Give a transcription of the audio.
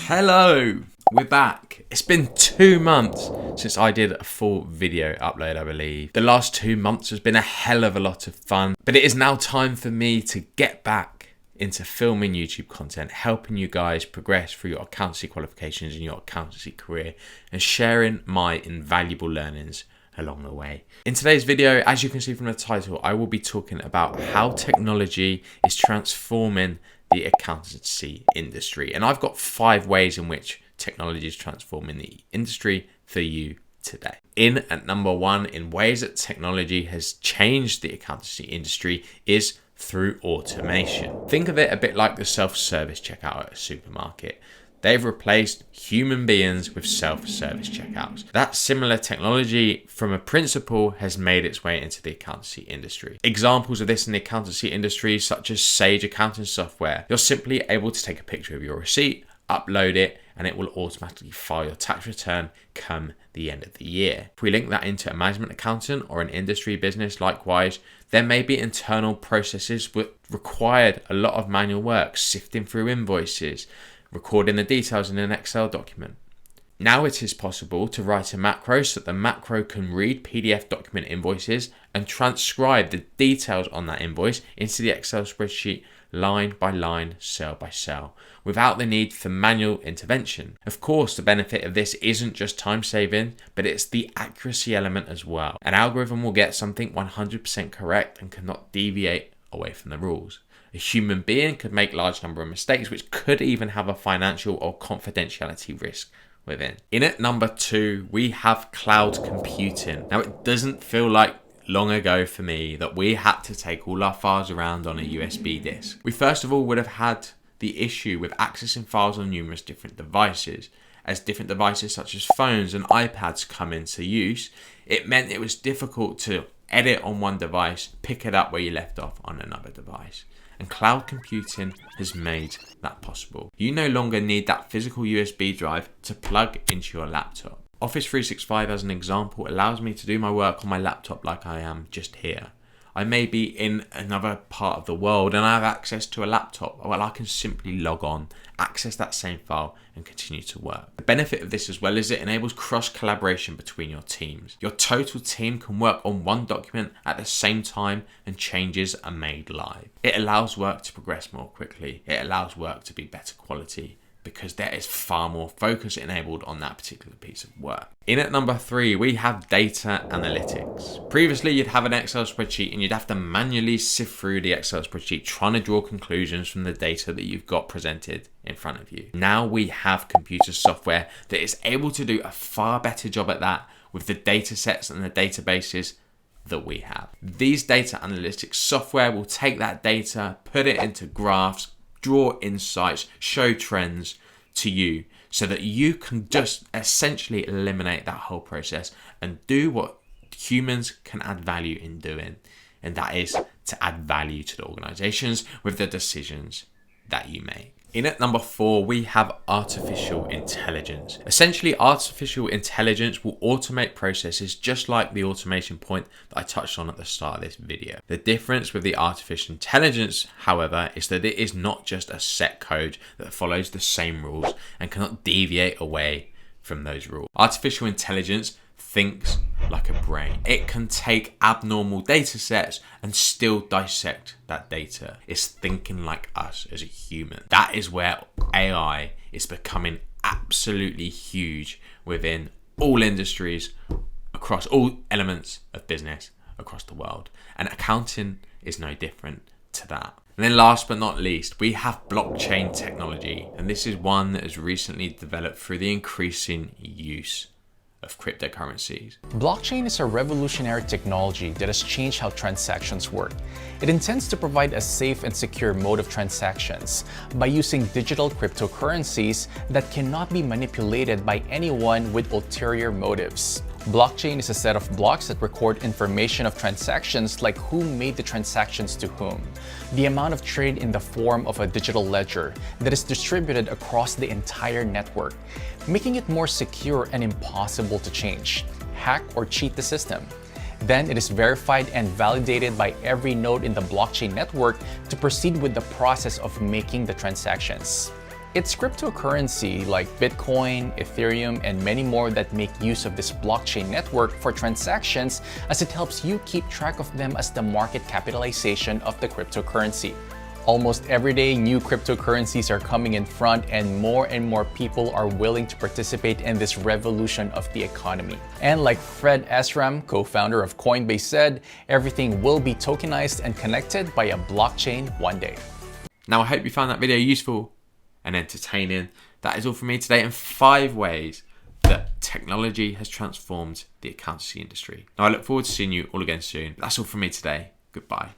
Hello, we're back. It's been 2 months since I did a full video upload, I believe. The last 2 months has been a hell of a lot of fun, but it is now time for me to get back into filming YouTube content, helping you guys progress through your accountancy qualifications and your accountancy career, and sharing my invaluable learnings along the way. In today's video, as you can see from the title, I will be talking about how technology is transforming the accountancy industry. And I've got 5 ways in which technology is transforming the industry for you today. In at number 1, in ways that technology has changed the accountancy industry is through automation. Think of it a bit like the self-service checkout at a supermarket. They've replaced human beings with self-service checkouts. That similar technology from a principle has made its way into the accountancy industry. Examples of this in the accountancy industry, such as Sage accounting software. You're simply able to take a picture of your receipt, upload it, and it will automatically file your tax return come the end of the year. If we link that into a management accountant or an industry business likewise, there may be internal processes that required a lot of manual work, sifting through invoices, recording the details in an Excel document. Now it is possible to write a macro so that the macro can read PDF document invoices and transcribe the details on that invoice into the Excel spreadsheet line by line, cell by cell, without the need for manual intervention. Of course, the benefit of this isn't just time saving, but it's the accuracy element as well. An algorithm will get something 100% correct and cannot deviate away from the rules. A human being could make large number of mistakes, which could even have a financial or confidentiality risk within. In at number 2, we have cloud computing. Now, it doesn't feel like long ago for me that we had to take all our files around on a USB disk. We first of all would have had the issue with accessing files on numerous different devices. As different devices such as phones and iPads come into use, it meant it was difficult to edit on one device, pick it up where you left off on another device. And cloud computing has made that possible. You no longer need that physical USB drive to plug into your laptop. Office 365 as an example allows me to do my work on my laptop like I am just here. I may be in another part of the world and I have access to a laptop. Well, I can simply log on, access that same file and continue to work. The benefit of this as well is it enables cross collaboration between your teams. Your total team can work on one document at the same time and changes are made live. It allows work to progress more quickly. It allows work to be better quality, because there is far more focus enabled on that particular piece of work. In at number 3, we have data analytics. Previously, you'd have an Excel spreadsheet and you'd have to manually sift through the Excel spreadsheet, trying to draw conclusions from the data that you've got presented in front of you. Now we have computer software that is able to do a far better job at that with the data sets and the databases that we have. These data analytics software will take that data, put it into graphs, draw insights, show trends to you so that you can just essentially eliminate that whole process and do what humans can add value in doing. And that is to add value to the organizations with the decisions that you make. In at number 4, we have artificial intelligence. Essentially, artificial intelligence will automate processes just like the automation point that I touched on at the start of this video. The difference with the artificial intelligence, however, is that it is not just a set code that follows the same rules and cannot deviate away from those rules. Artificial intelligence thinks like a brain. It can take abnormal data sets and still dissect that data. It's thinking like us as a human. That is where AI is becoming absolutely huge within all industries, across all elements of business across the world. And accounting is no different to that. And then last but not least, we have blockchain technology. And this is one that has recently developed through the increasing use of cryptocurrencies. Blockchain is a revolutionary technology that has changed how transactions work. It intends to provide a safe and secure mode of transactions by using digital cryptocurrencies that cannot be manipulated by anyone with ulterior motives. Blockchain is a set of blocks that record information of transactions, like who made the transactions to whom, the amount of trade in the form of a digital ledger that is distributed across the entire network, making it more secure and impossible to change, hack, or cheat the system. Then it is verified and validated by every node in the blockchain network to proceed with the process of making the transactions. It's cryptocurrency like Bitcoin, Ethereum, and many more that make use of this blockchain network for transactions, as it helps you keep track of them as the market capitalization of the cryptocurrency. Almost every day, new cryptocurrencies are coming in front, and more people are willing to participate in this revolution of the economy. And like Fred Esram, co-founder of Coinbase, said, everything will be tokenized and connected by a blockchain one day. Now, I hope you found that video useful and entertaining. That is all from me today, in 5 ways that technology has transformed the accountancy industry. Now, I look forward to seeing you all again soon. That's all from me today. Goodbye.